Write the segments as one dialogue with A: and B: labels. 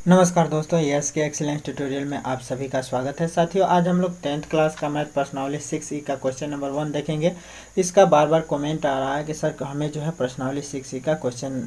A: नमस्कार दोस्तों, यस के एक्सीलेंस ट्यूटोरियल में आप सभी का स्वागत है। साथियों, आज हम लोग 10th क्लास का मैथ प्रश्नावली 6E का क्वेश्चन नंबर 1 देखेंगे। इसका बार बार कमेंट आ रहा है कि सर हमें जो है प्रश्नावली 6E का क्वेश्चन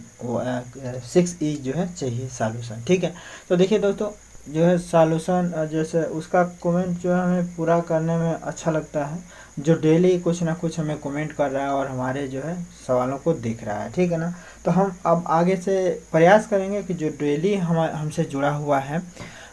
A: 6E जो है चाहिए सॉल्यूशन। ठीक है, तो देखिए दोस्तों, जो है सॉल्यूशन जैसे उसका कमेंट जो है हमें पूरा करने में अच्छा लगता है, जो डेली कुछ ना कुछ हमें कमेंट कर रहा है और हमारे जो है सवालों को देख रहा है। ठीक है ना, तो हम अब आगे से प्रयास करेंगे कि जो डेली हमसे जुड़ा हुआ है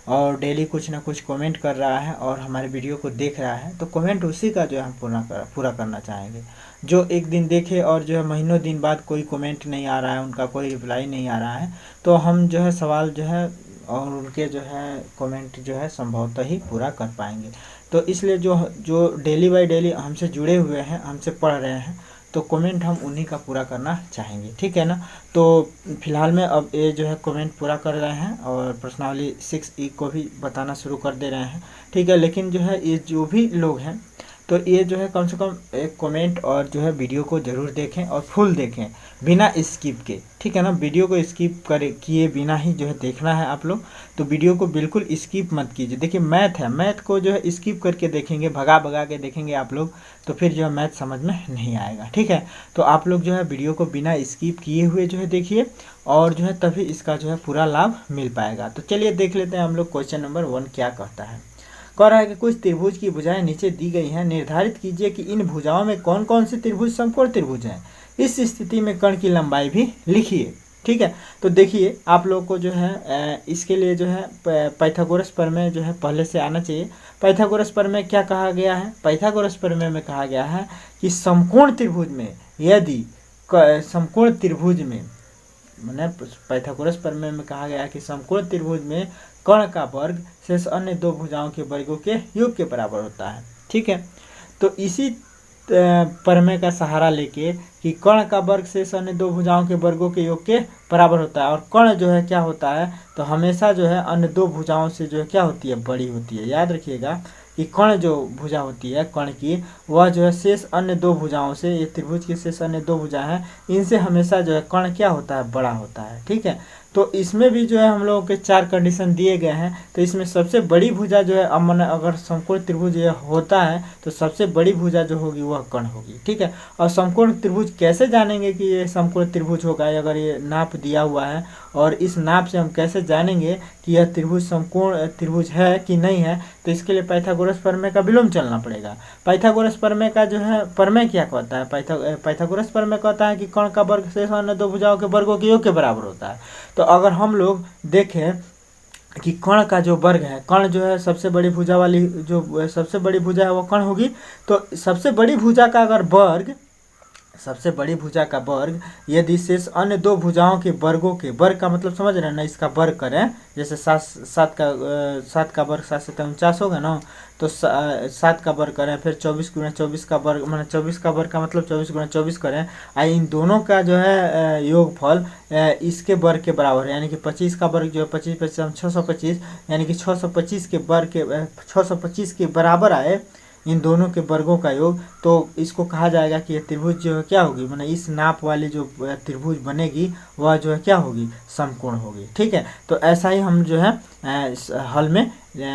A: और डेली कुछ ना कुछ कमेंट कर रहा है और हमारे वीडियो को देख रहा है, तो कमेंट उसी का जो है हम पूरा करना चाहेंगे। जो एक दिन देखे और जो है महीनों दिन बाद कोई कमेंट नहीं आ रहा है, उनका कोई रिप्लाई नहीं आ रहा है, तो हम जो है सवाल जो है और उनके जो है कमेंट जो है संभवतः ही पूरा कर पाएंगे। तो इसलिए जो जो डेली बाय डेली हमसे जुड़े हुए हैं, हमसे पढ़ रहे हैं, तो कमेंट हम उन्हीं का पूरा करना चाहेंगे। ठीक है ना, तो फिलहाल में अब ये जो है कमेंट पूरा कर रहे हैं और प्रश्नावली 6E को भी बताना शुरू कर दे रहे हैं। ठीक है, लेकिन जो है ये जो भी लोग हैं, तो ये जो है कम से कम एक कमेंट और जो है वीडियो को ज़रूर देखें और फुल देखें बिना स्किप के। ठीक है ना, वीडियो को स्किप करे किए बिना ही जो है देखना है आप लोग। तो वीडियो को बिल्कुल स्किप मत कीजिए। देखिए मैथ है, मैथ को जो है स्किप करके देखेंगे, भगा भगा के देखेंगे आप लोग, तो फिर जो है मैथ समझ में नहीं आएगा। ठीक है, तो आप लोग जो है वीडियो को बिना स्किप किए हुए जो है देखिए, और जो है तभी इसका जो है पूरा लाभ मिल पाएगा। तो चलिए देख लेते हैं हम लोग क्वेश्चन नंबर 1 क्या कहता है। कह रहा है कि कुछ त्रिभुज की भुजाएं नीचे दी गई हैं, निर्धारित कीजिए कि इन भुजाओं में कौन कौन सी त्रिभुज समकोण त्रिभुज हैं। इस स्थिति में कर्ण की लंबाई भी लिखिए। ठीक है, तो देखिए आप लोग को जो है इसके लिए जो है पाइथागोरस प्रमेय जो है पहले से आना चाहिए। पाइथागोरस प्रमेय क्या कहा गया है? पाइथागोरस प्रमेय में कहा गया है कि समकोण त्रिभुज में यदि समकोण त्रिभुज में मैंने पाइथागोरस प्रमेय में कहा गया है कि समकोण त्रिभुज में कर्ण का वर्ग शेष अन्य दो भुजाओं के वर्गों के योग के बराबर होता है। ठीक है, तो इसी प्रमेय का सहारा लेके कि कर्ण का वर्ग शेष अन्य दो भुजाओं के वर्गों के योग के बराबर होता है, और कर्ण जो है क्या होता है, तो हमेशा जो है अन्य दो भुजाओं से जो है क्या होती है, बड़ी होती है। याद रखिएगा कि कर्ण जो भुजा होती है कर्ण की, वह जो है शेष अन्य दो भुजाओं से, ये त्रिभुज की शेष अन्य दो भुजा हैं, इनसे हमेशा जो है कर्ण क्या होता है, बड़ा होता है। ठीक है, तो इसमें भी जो है हम लोगों के 4 कंडीशन दिए गए हैं। तो इसमें सबसे बड़ी भुजा जो है, अब मैंने अगर समकोण त्रिभुज ये होता है तो सबसे बड़ी भुजा जो होगी वह कर्ण होगी। ठीक है, और समकोण त्रिभुज कैसे जानेंगे कि ये समकोण त्रिभुज होगा, अगर ये नाप दिया हुआ है, और इस नाप से हम कैसे जानेंगे कि यह त्रिभुज समकोण त्रिभुज है कि नहीं है, तो इसके लिए पाइथागोरस प्रमेय का विलोम चलना पड़ेगा। पाइथागोरस प्रमेय का जो है प्रमेय क्या कहता है, पाइथागोरस प्रमेय कहता है कि कर्ण का वर्ग शेष अन्य दो भुजाओं के वर्गों के योग के बराबर होता है। तो अगर हम लोग देखें कि कर्ण का जो वर्ग है, कर्ण जो है सबसे बड़ी भुजा वाली, जो सबसे बड़ी भुजा है वो कर्ण होगी। तो सबसे बड़ी भुजा का अगर वर्ग, सबसे बड़ी भुजा का वर्ग यदि शेष अन्य दो भुजाओं के वर्गों के, वर्ग का मतलब समझ रहे हैं ना, इसका वर्ग करें, जैसे सात का वर्ग 7 से 49 होगा ना, तो 7 का वर्ग करें, फिर 24 गुणा 24 का वर्ग, मतलब 24 का वर्ग का मतलब 24 गुणा 24 करें, इन दोनों का जो है योगफल इसके वर्ग के बराबर है, यानी कि 25 का वर्ग जो है 25 25 625, यानी कि 625 के वर्ग के 625 के बराबर आए इन दोनों के वर्गों का योग, तो इसको कहा जाएगा कि ये त्रिभुज जो है क्या होगी, मतलब इस नाप वाली जो त्रिभुज बनेगी वह जो है क्या होगी, समकोण होगी। ठीक है, तो ऐसा ही हम जो है हल में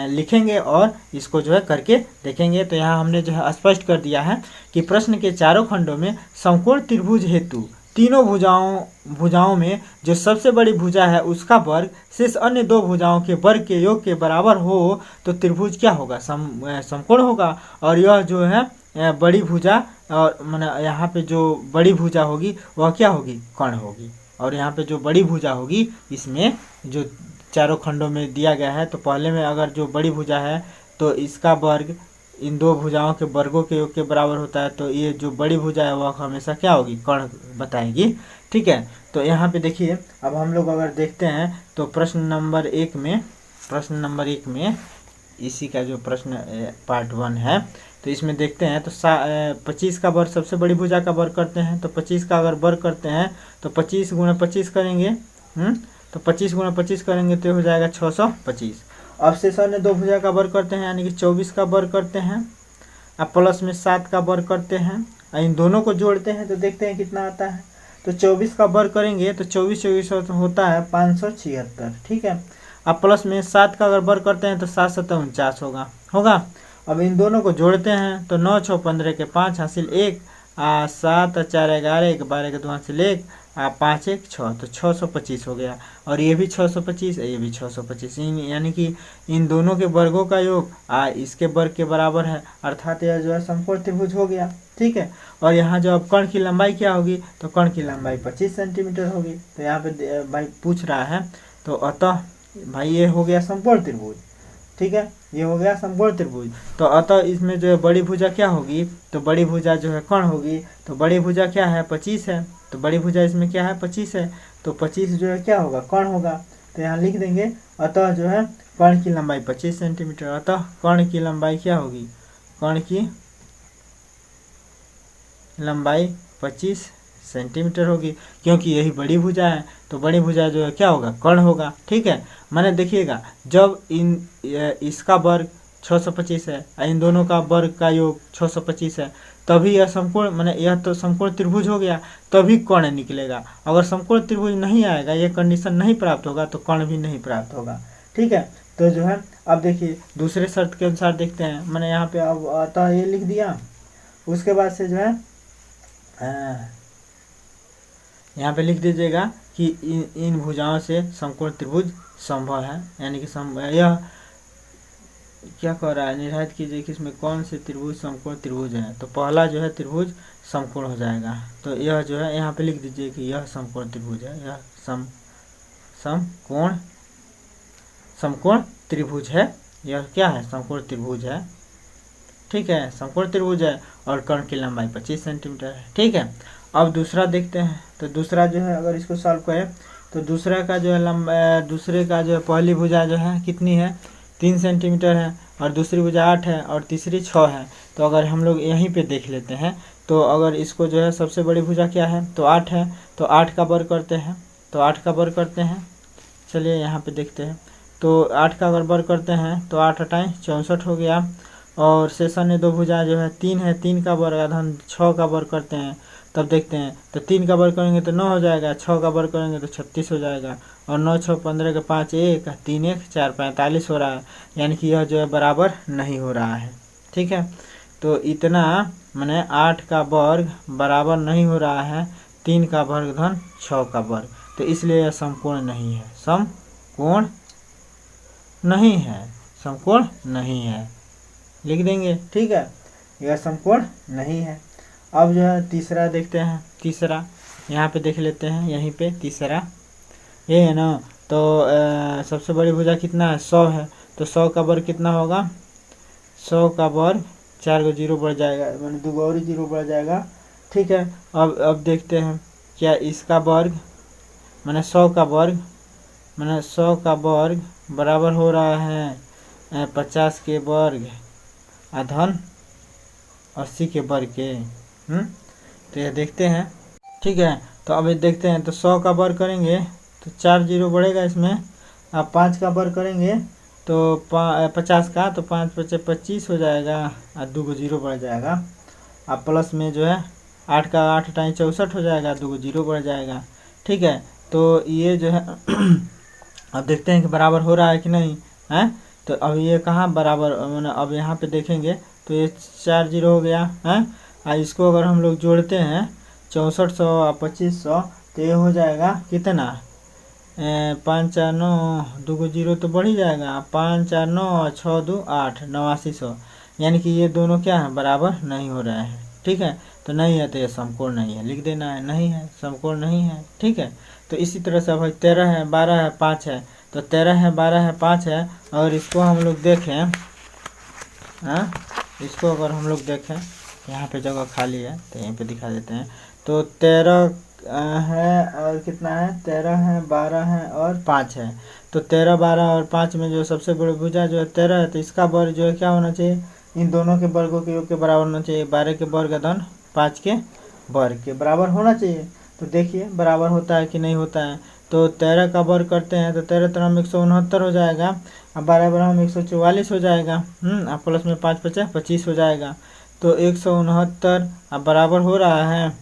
A: लिखेंगे और इसको जो है करके देखेंगे। तो यहाँ हमने जो है स्पष्ट कर दिया है कि प्रश्न के चारों खंडों में समकोण त्रिभुज हेतु तीनों भुजाओं में जो सबसे बड़ी भुजा है उसका वर्ग शेष अन्य दो भुजाओं के वर्ग के योग के बराबर हो तो त्रिभुज क्या होगा, समकोण होगा। और यह जो है बड़ी भुजा, और माने यहाँ पे जो बड़ी भुजा होगी वह क्या होगी, कर्ण होगी। और यहाँ पे जो बड़ी भुजा होगी, इसमें जो चारों खंडों में दिया गया है, तो पहले में अगर जो बड़ी भुजा है तो इसका वर्ग इन दो भुजाओं के वर्गों के योग के बराबर होता है, तो ये जो बड़ी भुजा है वह हमेशा क्या होगी, कर्ण बताएगी। ठीक है, तो यहाँ पे देखिए अब हम लोग अगर देखते हैं तो प्रश्न नंबर 1 में इसी का जो प्रश्न पार्ट 1 है, तो इसमें देखते हैं तो 25 का वर्ग सबसे बड़ी भुजा का वर्ग करते हैं, तो 25 का अगर वर्ग करते हैं तो 25 गुणा 25 करेंगे, तो 25 गुणा 25 करेंगे तो हो जाएगा 625। अब शेष अन्य दो भुजा का वर्ग करते हैं, यानी कि 24 का वर्ग करते हैं, अब प्लस में 7 का वर्ग करते हैं, इन दोनों को जोड़ते हैं तो देखते हैं कितना आता है। तो 24 का वर्ग करेंगे तो 24 होता है 576। ठीक है, अब प्लस में 7 का अगर वर्ग करते हैं तो 7 7 49 होगा। अब इन दोनों को जोड़ते हैं तो 9 6 15 के 5 हासिल 1, 7 4 11 1 12 के 2 हासिल 1, 5 1 6, तो 625 हो गया। और ये भी 625, ये भी 625, यानी कि इन दोनों के वर्गों का योग इसके वर्ग के बराबर है, अर्थात यह जो है समकोण त्रिभुज हो गया। ठीक है, और यहाँ जो अब कर्ण की लंबाई क्या होगी, तो कर्ण की लंबाई 25 सेंटीमीटर होगी। तो यहाँ पे भाई पूछ रहा है, तो अतः भाई ये हो गया समकोण त्रिभुज। ठीक है, ये हो गया समकोण त्रिभुज। तो अतः इसमें जो है बड़ी भुजा क्या होगी, तो बड़ी भुजा जो है कर्ण होगी। तो बड़ी भुजा क्या है, 25 है। तो बड़ी भुजा इसमें क्या है, 25 है। तो 25 जो है क्या होगा, कर्ण होगा। तो यहाँ लिख देंगे अतः जो है कर्ण की लंबाई 25 सेंटीमीटर। अतः कर्ण की लंबाई क्या होगी, कर्ण की लंबाई 25 सेंटीमीटर होगी, क्योंकि यही बड़ी भुजा है। तो बड़ी भुजा जो है क्या होगा, कर्ण होगा। ठीक है, माने देखिएगा जब इसका वर्ग 625 है, इन दोनों का वर्ग का योग 625 है, तभी यह समकोण, माने यह तो समकोण त्रिभुज हो गया, तभी कर्ण निकलेगा। अगर समकोण त्रिभुज नहीं आएगा, ये कंडीशन नहीं प्राप्त होगा, तो कर्ण भी नहीं प्राप्त होगा। ठीक है, तो जो है अब देखिए दूसरे शर्त के अनुसार देखते हैं। मैंने यहाँ पे अब अतः ये लिख दिया, उसके बाद से जो है यहाँ पे लिख दीजिएगा कि इन भुजाओं से समकोण त्रिभुज संभव है, यानी कि यह क्या कह रहा है, निर्धारित कीजिए कि इसमें कौन से त्रिभुज समकोण त्रिभुज है। तो पहला जो है त्रिभुज समकोण हो जाएगा। तो यह जो है यहाँ पे लिख दीजिए कि यह समकोण त्रिभुज है, यह समकोण त्रिभुज है। यह क्या है, समकोण त्रिभुज है। ठीक है, समकोण त्रिभुज है और कर्ण की लंबाई 25 सेंटीमीटर है। ठीक है, अब दूसरा देखते हैं। तो दूसरा जो है अगर इसको सॉल्व करें तो दूसरे का जो है पहली भुजा जो है कितनी है, 3 सेंटीमीटर है, और दूसरी भुजा 8 है, और तीसरी 6 है। तो अगर हम लोग यहीं पे देख लेते हैं, तो अगर इसको जो है सबसे बड़ी भुजा क्या है, तो 8 है। तो 8 का वर्ग करते हैं, तो 8 का वर्ग करते हैं। चलिए यहाँ पे देखते हैं। तो 8 का अगर वर्ग करते हैं तो 8 8 64 हो गया। और शेषन ने 2 भुजा जो है 3 है, 3 का वर्ग आधान 6 का वर्ग करते हैं, तब देखते हैं। तो 3 का वर्ग करेंगे तो 9 हो जाएगा, 6 का वर्ग करेंगे तो 36 हो जाएगा, और 9 6 15 के 5 1 3 1 4 45 हो रहा है, यानी कि यह जो है बराबर नहीं हो रहा है। ठीक है, तो इतना मैंने 8 का वर्ग बराबर नहीं हो रहा है 3 का वर्ग धन 6 का वर्ग, तो इसलिए यह समकोण नहीं है, समकोण नहीं है, लिख देंगे। ठीक है, यह समकोण नहीं है। अब जो है तीसरा देखते हैं। तीसरा यहाँ पे देख लेते हैं, यहीं पे तीसरा ये है ना। तो सबसे बड़ी भुजा कितना है, 100 है। तो 100 का वर्ग कितना होगा, 100 का वर्ग 4 को 0 बढ़ जाएगा, मैंने 2 और 0 बढ़ जाएगा। ठीक है, अब देखते हैं क्या इसका वर्ग मैंने 100 का वर्ग बराबर हो रहा है 50 के वर्ग आधन 80 के वर्ग के। तो यह देखते हैं। ठीक है, तो अब देखते हैं। तो 100 का वर्ग करेंगे तो 4 0 बढ़ेगा इसमें। अब 5 का वर्ग करेंगे तो 50 का, तो 5 5 25 हो जाएगा, और 2 को 0 बढ़ जाएगा। अब प्लस में जो है 8 का 8 टाइम 64 हो जाएगा, 2 को 0 बढ़ जाएगा। ठीक है, तो ये जो है अब देखते हैं कि बराबर हो रहा है कि नहीं है। तो अब ये कहाँ बराबर, मैंने अब यहाँ पे देखेंगे तो ये 4 0 हो गया है। और इसको अगर हम लोग जोड़ते हैं 6400 और 2500, तो ये हो जाएगा कितना, 5 4 9 2 को 0 तो बढ़ ही जाएगा, 5 4 9 और 6 2 8 8900, यानी कि ये दोनों क्या है, बराबर नहीं हो रहे हैं। ठीक है, तो नहीं है तो ये समकोण नहीं है, लिख देना है, नहीं है, समकोण नहीं है। ठीक है, तो इसी तरह से भाई 13 है, 12 है, 5 है। तो 13 है, 12 है, 5 है, और इसको हम लोग देखें, इसको अगर हम लोग देखें, यहाँ पे जगह खाली है तो यहीं पे दिखा देते हैं। तो 13 है और कितना है, 13 है, 12 है और 5 है। तो 13 12 और 5 में जो सबसे बड़ी भुजा जो है 13 है, तो इसका वर्ग जो है क्या होना चाहिए, इन दोनों के वर्गों के योग के बराबर होना चाहिए। 12 के वर्ग धन 5 के वर्ग के बराबर होना चाहिए। तो देखिए बराबर होता है कि नहीं होता है। तो 13 का वर्ग करते हैं तो 13 तरह 169 हो जाएगा, अब 12 बराबर 144 हो जाएगा। अब प्लस में 5 5 25 हो जाएगा। तो 169 अब बराबर हो रहा है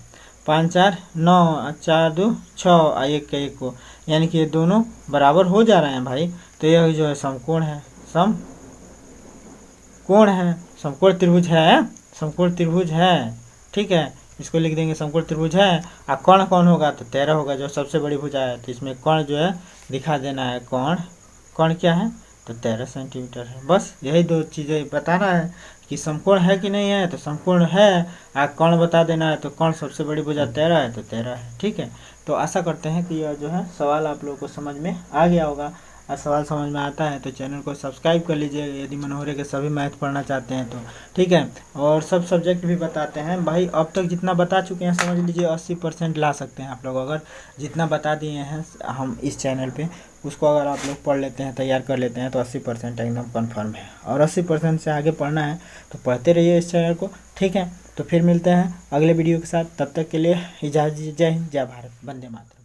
A: 5 4 9, 4 2 6 और 1 का 1 को, यानी कि ये दोनों बराबर हो जा रहे हैं भाई। तो यह जो है समकोण है, समकोण है, समकोण त्रिभुज है, समकोण त्रिभुज है। ठीक है, इसको लिख देंगे समकोण त्रिभुज है। और कोण कौन होगा, तो 13 होगा, जो सबसे बड़ी भुजा है। तो इसमें कोण जो है दिखा देना है, कोण क्या है, तो 13 सेंटीमीटर है। बस यही दो चीज़ें बताना है कि समकोण है कि नहीं है, तो समकोण है। और कोण बता देना है, तो कोण सबसे बड़ी भुजा 13 है, तो 13 है। ठीक है, तो आशा करते हैं कि यह जो है सवाल आप लोगों को समझ में आ गया होगा। और सवाल समझ में आता है तो चैनल को सब्सक्राइब कर लीजिए यदि मनोहरे के सभी मैथ पढ़ना चाहते हैं तो। ठीक है, और सब सब्जेक्ट भी बताते हैं भाई। अब तक जितना बता चुके हैं समझ लीजिए 80% ला सकते हैं आप लोग। अगर जितना बता दिए हैं हम इस चैनल पे, उसको अगर आप लोग पढ़ लेते हैं, तैयार कर लेते हैं, तो 80% एकदम कन्फर्म है। और 80% से आगे पढ़ना है तो पढ़ते रहिए इस चैनल को। ठीक है, तो फिर मिलते हैं अगले वीडियो के साथ। तब तक के लिए इजाज़त दीजिए। जय हिंद, जय भारत, वंदे मातरम।